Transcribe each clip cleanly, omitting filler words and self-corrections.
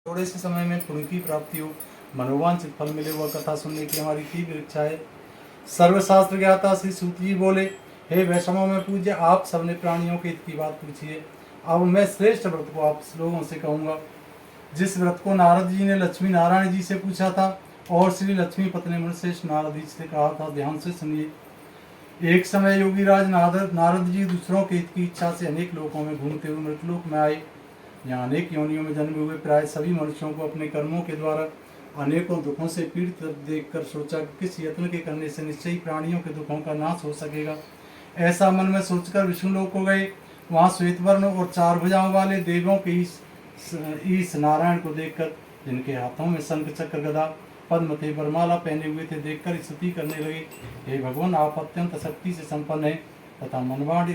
थोड़े से समय में पुण्य की प्राप्ति हो, मनोवांछित फल मिले, वह कथा सुनने की हमारी तीव्र इच्छा है। सर्वशास्त्र ज्ञाता श्री सूत जी बोले, हे वैष्णव में पूज्य, आप सबने प्राणियों के हित की बात पूछी है। अब मैं श्रेष्ठ व्रत को आप लोगों से कहूँगा, जिस व्रत को नारद जी ने लक्ष्मी नारायण जी से पूछा था और श्री लक्ष्मी पत्नी मुनिश्रेष्ठ नारद जी से कहा था। ध्यान से सुनिए। एक समय योगीराज नारद जी दूसरों के हित की इच्छा से अनेक लोकों में घूमते हुए मृतलोक में आए। यहाँ अनेक योनियों में जन्मे हुए प्राय सभी मनुष्यों को अपने कर्मों के द्वारा अनेकों दुखों से पीड़ित देखकर सोचा कि किस यत्न के करने से निश्चय ही प्राणियों के दुखों का नाश हो सकेगा। ऐसा मन में सोचकर विष्णुलोक को गए। वहाँ श्वेतवर्ण और चार भुजाओं वाले देवों के ईश नारायण को देखकर, जिनके हाथों में शंख चक्र गदा पद्म थे, वरमाला पहने हुए थे, देखकर स्तुति करने लगे। हे भगवान, आप अत्यंत शक्ति से संपन्न है तथा मन वाणी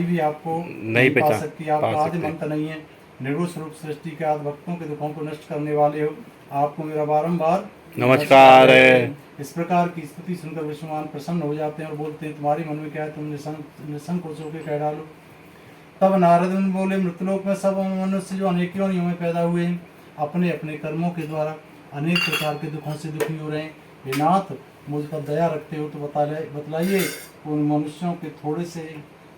भी आपको नहीं पा सकती। आप आदि मंत्र नहीं है, निर्गुण स्वरूप सृष्टि के आदि भक्तों के दुखों को नष्ट करने वाले हो। आपको मेरा बारंबार नमस्कार है। इस प्रकार की स्तुति सुनकर विष्णुमान प्रसन्न हो जाते हैं और बोलते हैं, तुम्हारे मन में क्या है, तुम निसंकोच होकर कह डालो। तब नारद बोले, मृतलोक में सब मनुष्य जो अनेक योनियों में पैदा हुए हैं, अपने अपने कर्मों के द्वारा अनेक प्रकार के दुखों से दुखी हो रहे हैं। हे नाथ, मुझ पर दया रखते हो तो बतलाइए, उन मनुष्यों के थोड़े से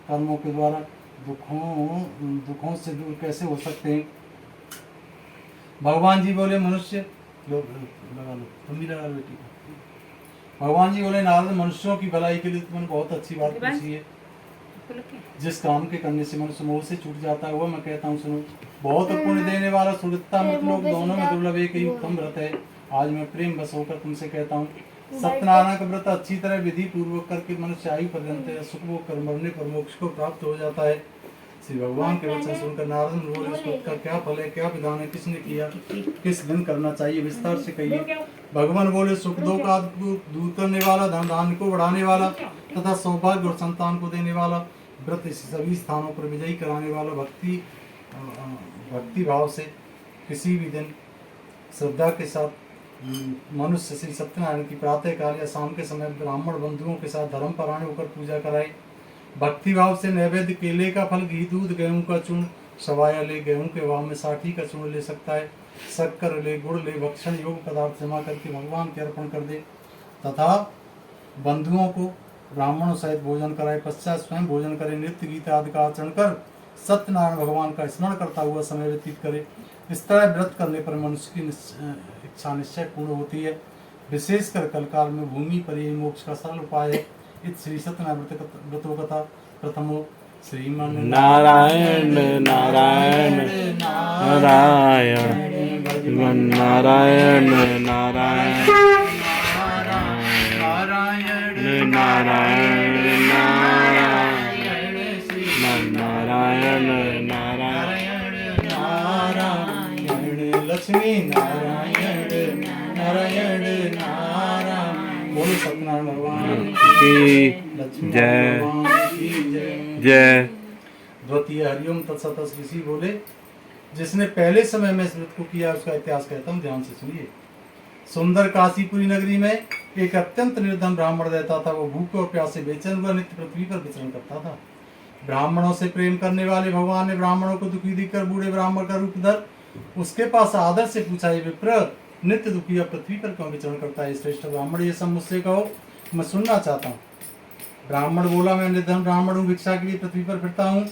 कर्मों के द्वारा दुखों से दूर कैसे हो सकते हैं। भगवान जी बोले, मनुष्य लगा लो, तुम भी लगा लो बेटी। भगवान जी बोले, नारद, मनुष्यों की भलाई के लिए तुमने बहुत अच्छी बात पूछी है। जिस काम के करने से मनुष्य मोह से छूट जाता है, वह मैं कहता हूँ सुनो। बहुत पुण्य देने वाला सुरता मतलब दोनों में दुर्लभ एक ही उत्तम व्रत है। आज मैं प्रेम बस होकर तुमसे कहता हूँ, सत्यनारायण का व्रत अच्छी तरह विधि पूर्वक करके मनुष्य आयु पर्यंत सुख भोग कर मरने पर मोक्ष को प्राप्त हो जाता है। श्री भगवान के वचन सुनकर नारद बोले, उस व्रत का क्या फल है, क्या विधान है, किसने किया, किस दिन करना चाहिए, विस्तार से कहिए। भगवान बोले, सुख दुख आदि को दूर करने वाला, धन धान्य को बढ़ाने वाला तथा सौभाग्य और संतान को देने वाला व्रत, सभी स्थानों पर विजयी कराने वाला, भक्ति भाव से किसी भी दिन श्रद्धा के साथ मनुष्य श्री सत्यनारायण की प्रातः काल या शाम के समय ब्राह्मण बंधुओं के साथ धर्म परायण होकर पूजा कराए। भक्ति भाव से नैवेद्य केले का फल, घी, दूध, गेहूं का चूर्ण, सवाया ले, गेहूं के भाव में 60 का चूर्ण ले सकता है, शक्कर ले, गुड़ ले, भक्षण योग पदार्थ जमा करके भगवान के अर्पण कर दे तथा बंधुओं को ब्राह्मणों सहित भोजन कराए। पश्चात स्वयं भोजन करे, नृत्य गीत आदि का आचरण कर सत्यनारायण भगवान का स्मरण करता हुआ समय व्यतीत करे। इस तरह व्रत करने पर मनुष्य की इच्छा निश्चय पूर्ण होती है। विशेषकर कलकाल में भूमि पर यही मोक्ष का सरल उपाय है। इस श्री सत्यनारायण व्रतो कथा प्रथमो श्रीमन नारायण नारायण नारायण नारायण नारायण नारायण नारायण नारायण नारायण लक्ष्मी नारायण नारायण नारायण। बोलो सत्यनारायण भगवान की लक्ष्मी जय भगवान की जय। द्वितीय हरिओम तत्सत ऋषि बोले, जिसने पहले समय में इस व्रत को किया उसका इतिहास कहता हूँ, ध्यान से सुनिए। सुंदर काशीपुरी नगरी में एक अत्यंत निर्धन ब्राह्मण रहता था। वो भूखे और प्यासे बेचैन हुआ नित्य पृथ्वी पर विचरण करता था। ब्राह्मणों से प्रेम करने वाले भगवान ने ब्राह्मणों को दुखी देखकर बूढ़े ब्राह्मण का रूप धर उसके पास आदर से पूछा, हे विप्र, नित्य दुखी पृथ्वी पर क्यों विचरण करता है? श्रेष्ठ ब्राह्मण, ये सब मुझसे कहो, मैं सुनना चाहता हूँ। ब्राह्मण बोला, मैं निर्धन ब्राह्मण हूँ, भिक्षा के लिए पृथ्वी पर फिरता हूँ।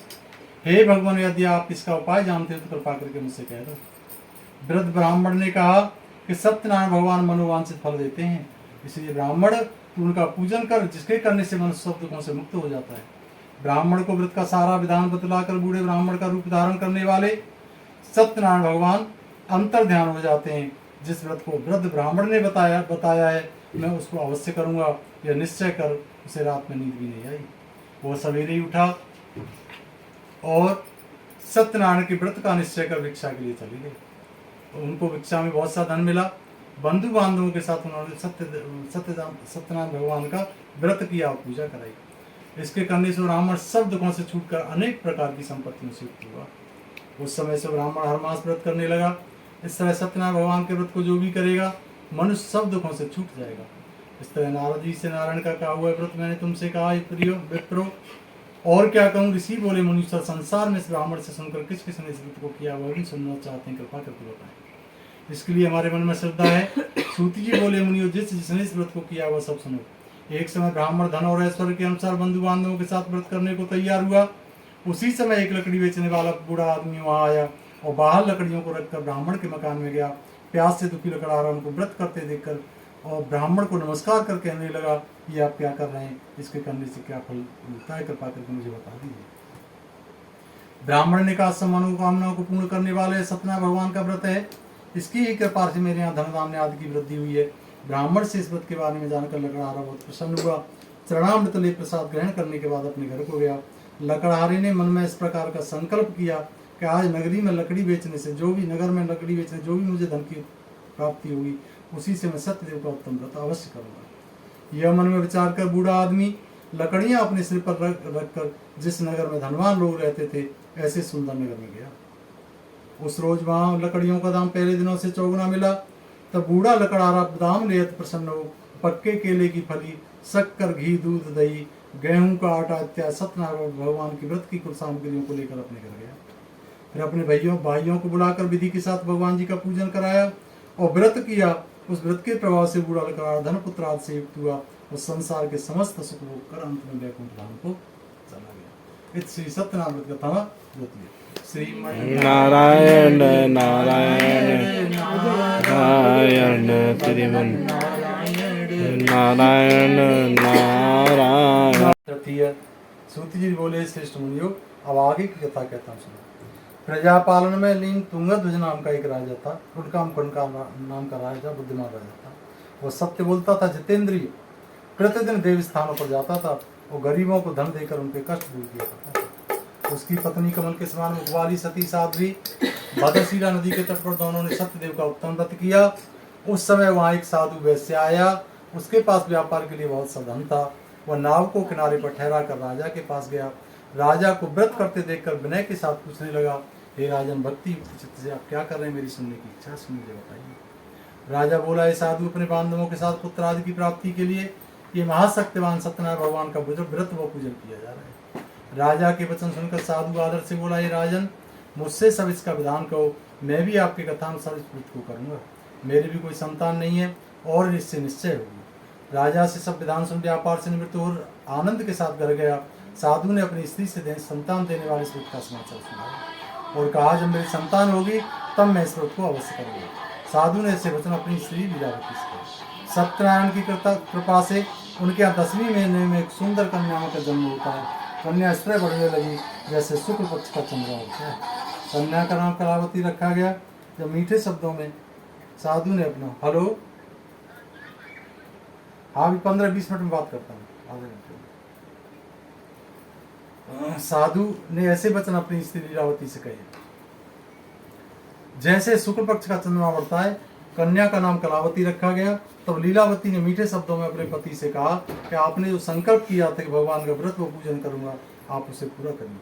हे भगवान, यदि आप इसका उपाय जानते हो तो कृपा करके मुझसे कह दो। वृद्ध ब्राह्मण ने कहा कि सत्यनारायण भगवान मनोवांछित फल देते हैं, इसलिए ब्राह्मण तू उनका पूजन कर, जिसके करने से मनुष्य सब दुखों से मुक्त हो जाता है। ब्राह्मण को व्रत का सारा विधान बतलाकर बूढ़े ब्राह्मण का रूप धारण करने वाले सत्यनारायण भगवान अंतर ध्यान हो जाते हैं। जिस व्रत को वृद्ध ब्राह्मण ने बताया है, मैं उसको अवश्य करूंगा, यह निश्चय कर उसे रात में नींद भी नहीं आई। वो सवेरे ही उठा और सत्यनारायण के व्रत का निश्चय कर भिक्षा के लिए चले गए। उनको भिक्षा में बहुत सा धन मिला। बंधु बांधवों के साथ उन्होंने सत्यनारायण भगवान का व्रत किया और पूजा कराई। इसके करने से ब्राह्मण सब दुखों से छूटकर अनेक प्रकार की संपत्तियों से युक्त हुआ। उस समय से ब्राह्मण हर मास व्रत करने लगा। इस तरह सत्यनारायण भगवान के व्रत को जो भी करेगा, मनुष्य सब दुखों से छूट जाएगा। इस तरह नारद जी से नारायण का कहा हुआ व्रत मैंने तुमसे कहा, प्रियो विप्रो, और क्या कहूँ, ऋषि बोले मुनीश्वर, संसार में इस ब्राह्मण से सुनकर किस किसने इस व्रत को किया वह भी सुनना चाहते हैं, कृपा करके बताएं। इसके लिए हमारे मन में श्रद्धा है। सूत जी बोले मुनियों, जिसने इस व्रत को किया वह सब सुनो। एक समय ब्राह्मण धन और ऐश्वर्य के अनुसार बंधु बांधवों के साथ व्रत करने को तैयार हुआ। उसी समय एक लकड़ी बेचने वाला बूढ़ा आदमी वहां आया और बाहर लकड़ियों को रखकर ब्राह्मण के मकान में गया। प्यास से दुखी लकड़हारा उनको व्रत करते देखकर और ब्राह्मण को नमस्कार कर कहने लगा, ये आप क्या कर रहे हैं, इसके करने से क्या फल मिलता है, कृपा करके मुझे बता दीजिए। ब्राह्मण ने कहा, सब मनोकामनाओं को पूर्ण करने वाले सत्यनारायण भगवान का व्रत है, इसकी ही कृपा से मेरे यहाँ धन धान्य आदि की वृद्धि हुई है। ब्राह्मण से इस व्रत के बारे में जानकर लकड़हारा बहुत प्रसन्न हुआ। चरणामृत ले प्रसाद ग्रहण करने के बाद अपने घर को गया। लकड़हारे ने मन में इस प्रकार का संकल्प किया कि आज नगरी में लकड़ी बेचने से जो भी मुझे धन की प्राप्ति होगी, उसी से मैं सत्यदेव का उत्तम व्रत अवश्य करूंगा। यह मन में विचार कर बूढ़ा आदमी लकड़ियां अपने सिर पर रख कर जिस नगर में धनवान लोग रहते थे ऐसे सुंदर नगर में गया। उस रोज वहां लकड़ियों का दाम पहले दिनों से चौगुना मिला। तब बूढ़ा लकड़हारा दाम ले प्रसन्न हो पक्के केले की फली, शक्कर, घी, दूध, दही, गेहूं का आटा इत्यादि सत्यनारायण भगवान की व्रत की कुल सामग्रियों को लेकर अपने घर गया। फिर अपने भाइयों को बुलाकर विधि के साथ भगवान जी का पूजन कराया और व्रत किया। उस व्रत के प्रभाव से बूढ़ा लकड़हारा धन पुत्र आदि से युक्त हुआ और संसार के समस्त सुख भोग कर अंत में वैकुंठ धाम को चला गया। इस श्री सत्यनारायण व्रत कथा द्वितीय। नारायण नारायण नारायण श्रीमन नारायण नारायण। तृतीय। सूत जी बोले, श्रेष्ठ मुनियों, अब आगे की कथा कहता हूँ सुनो। प्रजापालन में लीन तुंगध्वज नाम का एक राजा था। उनका नाम का राजा बुद्धिमान राजा था। वो सत्य बोलता था, जितेंद्रिय, प्रतिदिन देव स्थानों पर जाता था और गरीबों को धन देकर उनके कष्ट दूर किया करता था। उसकी पत्नी कमल के समान मुखवाली सती साध्वी भद्रशिला नदी के तट पर दोनों ने सत्यदेव का उत्तम व्रत किया। उस समय वहाँ एक साधु वैश्य आया। उसके पास व्यापार के लिए बहुत सा धन था। वह नाव को किनारे पर ठहरा कर राजा के पास गया। राजा को व्रत करते देखकर विनय के साथ पूछने लगा, हे राजन, भक्ति चित्त से आप क्या कर रहे हैं, मेरी सुनने की इच्छा है, मुझे बताइए। राजा बोला, हे साधु, अपने बांधवों के साथ पुत्र आदि की प्राप्ति के लिए ये महाशक्तिमान सत्यनारायण भगवान का व्रत व पूजन किया जा रहा है। राजा के वचन सुनकर साधु आदर से बोला, हे राजन, मुझसे सब इसका विधान कहो, मैं भी आपके कथानुसार इस व्रत को करूंगा। मेरी भी कोई संतान नहीं है और इससे निश्चय होगी। राजा से सब विधान सुन व्यापार से निवृत्त और आनंद के साथ घर गया। साधु ने अपनी स्त्री से संतान देने वाले इस व्रत का समाचार सुनाया और कहा, जब मेरी संतान होगी तब मैं इस व्रत को अवश्य करूंगा। साधु ने ऐसे वचन अपनी स्त्री लीलावती से कहा। सत्यनारायण की कृपा से उनके यहाँ 10वें महीने में एक सुंदर कन्या का जन्म होता है। कन्या इस तरह बढ़ने लगी जैसे शुक्ल पक्ष का चंद्र होता है। कन्या का नाम कलावती रखा गया। जब मीठे शब्दों में साधु ने अपना हेलो, हाँ, भी 15-20 मिनट में बात करता हूँ, आधे घंटे में। साधु ने ऐसे वचन अपनी स्त्री लीलावती से कहे, जैसे शुक्ल पक्ष का चंद्रमा बढ़ता है। कन्या का नाम कलावती रखा गया। तब लीलावती ने मीठे शब्दों में अपने पति से कहा कि आपने जो संकल्प किया था कि भगवान का व्रत व पूजन करूंगा, आप उसे पूरा करिए।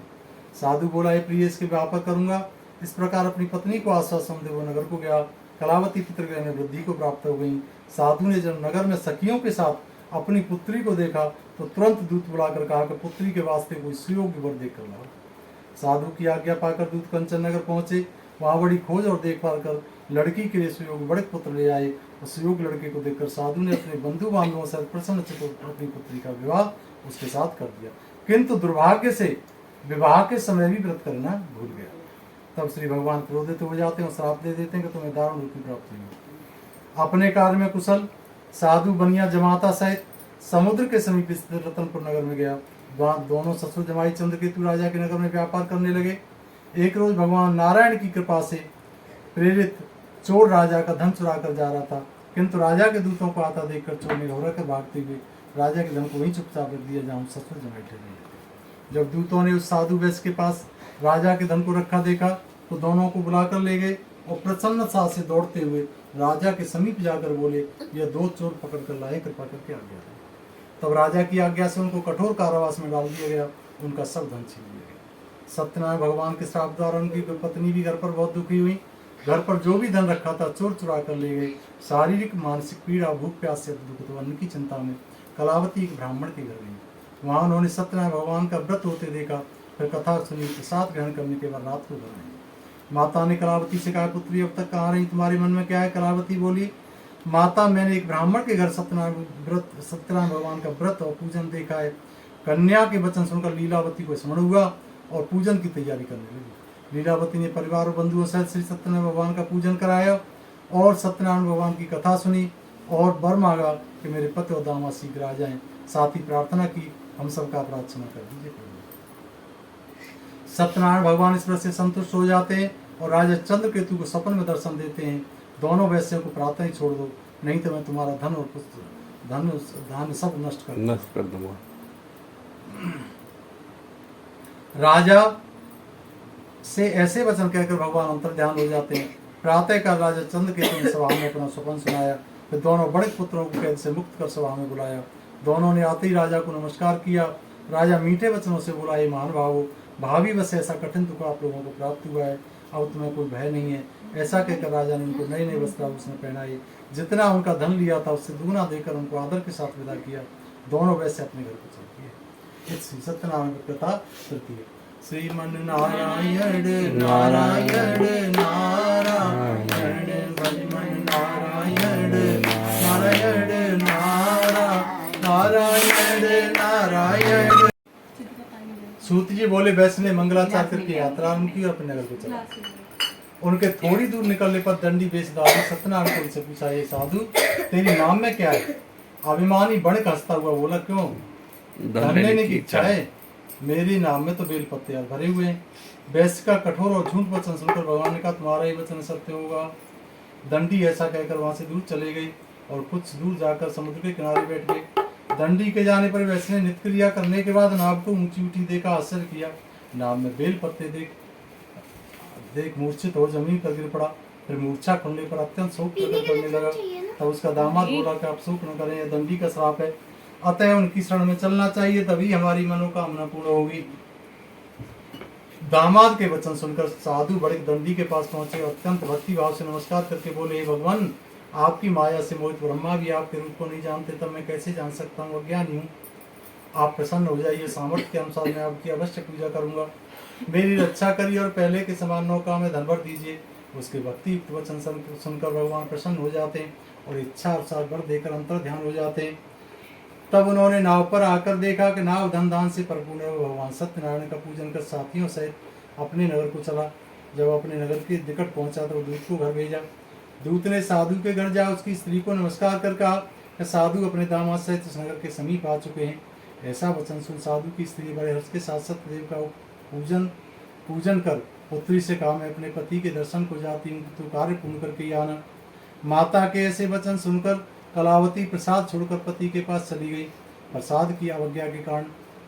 साधु बोला, हे प्रिय, इसके व्यापक करूंगा। इस प्रकार अपनी पत्नी को आश्वासन दे वो नगर को गया। कलावती पितृगृह में वृद्धि को प्राप्त हो गई। साधु ने जब नगर में सखियों के साथ अपनी पुत्री को देखा तो तुरंत दूत बुलाकर कहा कि पुत्री के वास्ते कोई सुयोग्य वर देख कर लाओ। साधु की आज्ञा पाकर दूत कंचन नगर पहुंचे। वहां बड़ी खोज और देखभाल कर लड़की के लिए सुयोग्य बड़े पुत्र ले आए और सुयोग्य लड़के को देखकर साधु ने अपने बंधु बांधवों से प्रसन्न चित्त अपनी पुत्री का विवाह उसके साथ कर दिया। किंतु दुर्भाग्य से विवाह के समय भी व्रत करना भूल गया। तब श्री भगवान क्रोधित हो जाते हैं और श्राप दे देते हैं कि तुम्हें दारुण रूप की प्राप्ति होगी। अपने कार्य में कुशल साधु बनिया जमाता सहित समुद्र के समीप स्थित रतनपुर नगर में गया। वहां दोनों ससुर जमाई चंद्रकेतु राजा के नगर में व्यापार करने लगे। एक रोज भगवान नारायण की कृपा से प्रेरित चोर राजा का धन चुरा कर जा रहा था। किंतु राजा के दूतों को आता देखकर चोर ने घबरा कर भागते हुए राजा के धन को वहीं चुपचाप रख दिया जहाँ ससुर जमाई ठहरे। जब दूतों ने उस साधु वैश्य के पास राजा के धन को रखा देखा तो दोनों को बुलाकर ले गए और प्रसन्नता से दौड़ते हुए राजा के समीप जाकर बोले, यह 2 चोर पकड़ कर लाए, कृपा करके आज्ञा दें। तब राजा की आज्ञा से उनको कठोर कारावास में डाल दिया गया। उनका सब धन छीन लिया गया। सत्यनारायण भगवान के श्राप द्वारा उनकी पत्नी भी घर पर बहुत दुखी हुई। घर पर जो भी धन रखा था चोर चुरा कर ले गए। शारीरिक मानसिक पीड़ा, भूख प्यास से दुख तो अन्न की चिंता में कलावती एक ब्राह्मण के घर गई। वहाँ उन्होंने सत्यनारायण भगवान का व्रत होते देखा। फिर कथा सुनी, प्रसाद ग्रहण करने के बाद रात को घर आए। माता ने कलावती से कहा, पुत्री अब तक कहाँ रही, तुम्हारे मन में क्या है? कलावती बोली, माता मैंने एक ब्राह्मण के घर सत्यनारायण भगवान का व्रत और पूजन देखा है। कन्या के वचन सुनकर लीलावती को स्मरण हुआ और पूजन की तैयारी करने लगी। लीलावती ने परिवार और बंधुओं सहित श्री सत्यनारायण भगवान का पूजन कराया और सत्यनारायण भगवान की कथा सुनी और वर मांगा कि मेरे पति और दामाद शीघ्र आ जाएं। साथ ही प्रार्थना की, हम सबका अपराध क्षमा कर दीजिए प्रभु। सत्यनारायण भगवान इस व्रत से संतुष्ट हो जाते हैं और राजा चंद्रकेतु को सपन में दर्शन देते हैं। दोनों वैश्यों को प्रार्थना ही छोड़ दो, नहीं तो मैं तुम्हारा धन और पुत्र धान्य सब नष्ट कर दूंगा। राजा से ऐसे वचन कहकर भगवान अंतर ध्यान हो जाते हैं। प्रातः काल राजा चंद्रकेतु ने सभा में अपना स्वप्न सुनाया। फिर दोनों बड़े पुत्रों को कैद से मुक्त कर सभा में बुलाया। दोनों ने आते ही राजा को नमस्कार किया। राजा मीठे वचनों से बोला, हे महान भावो, भावी बस ऐसा कठिन दुख आप लोगों को प्राप्त हुआ है, अब तुम्हें कोई भय नहीं है। ऐसा कहकर राजा ने उनको नए नए वस्त्राभूषण पहनाए। जितना उनका धन लिया था उससे दुगुना देकर उनको आदर के साथ विदा किया। दोनों वैसे अपने घर को चल दिए। श्री सत्यनारायण की कथा तृतीय। श्रीमन नारायण नारायण नारायण भजमन नारायण नारायण नारायण नारायण। सूत जी बोले, वैश्य ने मंगलाचार करके यात्रा आरंभ की और अपने नगर को चला। उनके थोड़ी दूर निकलने पर दंडी वेशधारी सत्यनारायण को उनसे पूछा, ये साधु तेरी नाम में क्या है? अभिमानी बणक हंसता हुआ बोला, क्यों? धन लेने की इच्छा है? मेरी नाम में तो बेल पत्ते भरे हुए हैं। वैश्य का कठोर और झूठ वचन सुनकर भगवान ने कहा, तुम्हारा ही वचन सत्य होगा। दंडी ऐसा कहकर वहां से दूर चले गई और कुछ दूर जाकर समुद्र के किनारे बैठ गए। दंडी के जाने पर वैश्य ने नित्य क्रिया करने के बाद नाव को ऊंची ऊंची देखा, आश्चर्य किया। नाव में बेल पत्ते देख मूर्छित हो जमीन पर गिर पड़ा। फिर मूर्छा खुलने पर अत्यंत शोक प्रकट करने लगा। तब उसका दामाद बोला कि आप शोक न करें, यह दंडी का श्राप है, अतः उनकी शरण में चलना चाहिए, तभी हमारी मनोकामना पूर्ण होगी। दामाद के वचन सुनकर साधु बड़े दंडी के पास पहुंचे और अत्यंत भक्ति भाव से नमस्कार करके बोले, हे भगवान, आपकी माया से मोहित ब्रह्मा भी आपके रूप को नहीं जानते, तब मैं कैसे जान सकता हूँ? अज्ञानी हूँ। आप प्रसन्न हो जाइए, सामर्थ्य के अनुसार मैं आपकी अवश्य पूजा करूंगा। मेरी रक्षा करिए और पहले के समान नौका में धन भर दीजिए। उसके भक्ति युक्त वचन सुनकर भगवान प्रसन्न हो जाते हैं और इच्छा अनुसार वर देकर अंतर ध्यान हो जाते हैं। तब उन्होंने नाव पर आकर देखा कि नाव धन दान से परिपूर्ण है। भगवान सत्यनारायण का पूजन कर साथियों सहित अपने नगर को चला। जब अपने नगर के निकट पहुंचा तो दूत को घर भेजा। दूत ने साधु के घर जा उसकी स्त्री को नमस्कार कर कहा कि साधु अपने दामाद सहित उस नगर के समीप आ चुके हैं। ऐसा वचन सुन साधु की स्त्री बड़े हर्ष के साथ सत्यदेव का पूजन कर पुत्री से कहा, मैं अपने पति के दर्शन को जाती हूँ, तो कार्य पूर्ण करके ही आना। माता के ऐसे वचन सुनकर कलावती प्रसाद छोड़कर पति के पास चली गई। प्रसाद की अवज्ञा के कारण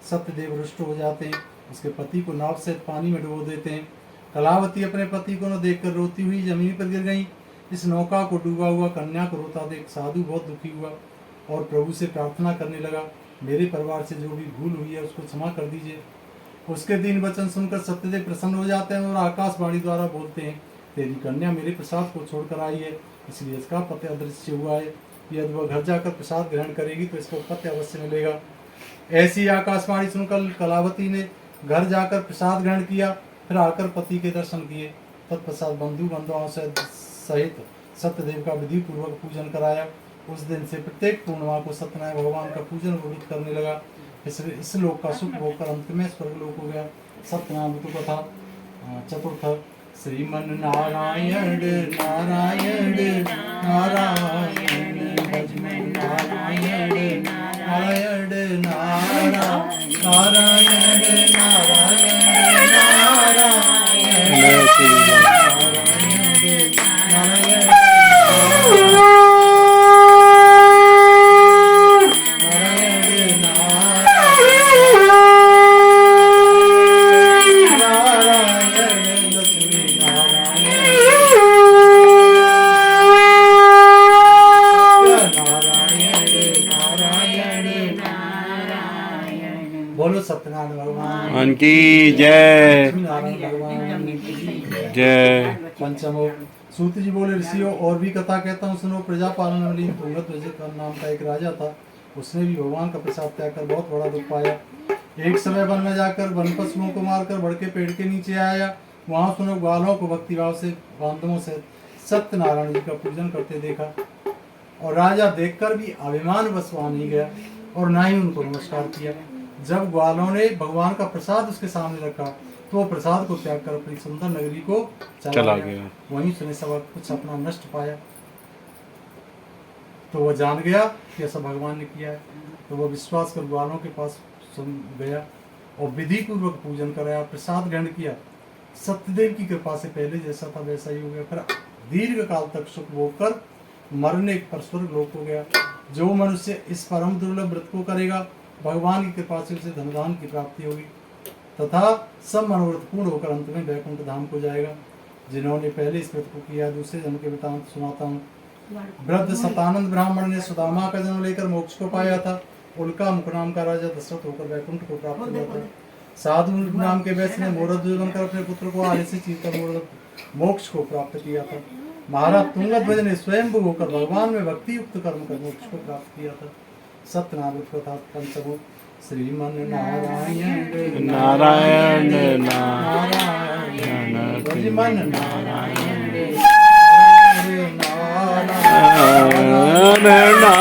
सत्यदेव रुष्ट हो जाते हैं। उसके पति को नाव से पानी में डुबो देते हैं। कलावती अपने पति को न देखकर रोती हुई जमीन पर गिर गई। इस नौका को डूबा हुआ कन्या को रोता देख साधु बहुत दुखी हुआ और प्रभु से प्रार्थना करने लगा, मेरे परिवार से जो भी भूल हुई है उसको क्षमा कर दीजिए। उसके दीन वचन सुनकर सत्यदेव प्रसन्न हो जाते हैं और आकाशवाणी द्वारा बोलते हैं, तेरी कन्या मेरे प्रसाद को छोड़कर आई है, इसलिए इसका पति अदृश्य हुआ है। यदि वह घर जाकर प्रसाद ग्रहण करेगी तो इसको पति अवश्य मिलेगा। ऐसी आकाशवाणी सुनकर कलावती ने घर जाकर प्रसाद ग्रहण किया, फिर आकर पति के दर्शन किए। तत्पश्चात बंधु बांधवों सहित सत्यदेव का विधि पूर्वक पूजन कराया। उस दिन से प्रत्येक पूर्णिमा को सत्यनारायण भगवान का पूजन विधित करने लगा। इस लोक का सुख भोग कर अंत में स्वर्ग लोक हो गया। सत्यनारायण ऋतु कथा चतुर्थ। श्रीमन नारायण नारायण नारायण भजमन नारायण नारायण नारायण नारायण बोलो सत्यनारायण भगवान की जय जय। पंचमो। सूत जी बोले, ऋषियों और भी कथा कहता हूँ सुनो। प्रजा पालन वाली तुंगत नाम का एक राजा था। उसने भी भगवान का प्रसाद त्याग कर बहुत बड़ा दुख पाया। एक समय वन में जाकर वन पशुओं को मारकर बड़ के पेड़ के नीचे आया। वहां सुनो ग्वालों को भक्तिभाव से बांधवों से सत्यनारायण जी का पूजन करते देखा, और राजा देखकर भी अभिमान बस वहां नहीं गया और ना ही उनको नमस्कार किया। जब ग्वालों ने भगवान का प्रसाद उसके सामने रखा तो वो प्रसाद को त्याग कर अपनी सुंदर नगरी को चला गया। वहीं उसने सब कुछ अपना नष्ट पाया। तो वह जान गया कि ऐसा भगवान ने किया है। तो वह विश्वास कर ग्वालों के पास गया और विधि पूर्वक पूजन कराया, प्रसाद ग्रहण किया। सत्यदेव की कृपा से पहले जैसा था वैसा ही हो गया। फिर दीर्घ काल तक सुख भोग कर मरने पर स्वर्ग लोक हो गया। जो मनुष्य इस परम दुर्लभ व्रत को करेगा, भगवान की कृपा से उसे धनदान की प्राप्ति होगी तथा सब मनोरथ पूर्ण होकर अंत में वैकुंठ धाम को जाएगा। जिन्होंने पहले इस व्रत को किया, दूसरे जन्म के वृतांत सुनाता हूँ। वृद्ध सतानंद ब्राह्मण ने सुदामा का जन्म लेकर मोक्ष को पाया था। उल्का मुख नाम का राजा दशरथ होकर वैकुंठ को प्राप्त हुआ था। साधु नाम के वैश्य ने मोरध्वज बनकर अपने पुत्र को आले से चीरकर मोक्ष को प्राप्त किया था। महाराज तुंगध्वज ने स्वयं होकर भगवान में भक्ति युक्त कर्म कर मोक्ष को प्राप्त किया था। सत्यनारायण कथा पंचमो श्रीमन नारायण नारायण नारायण नारायण नारायण नारायण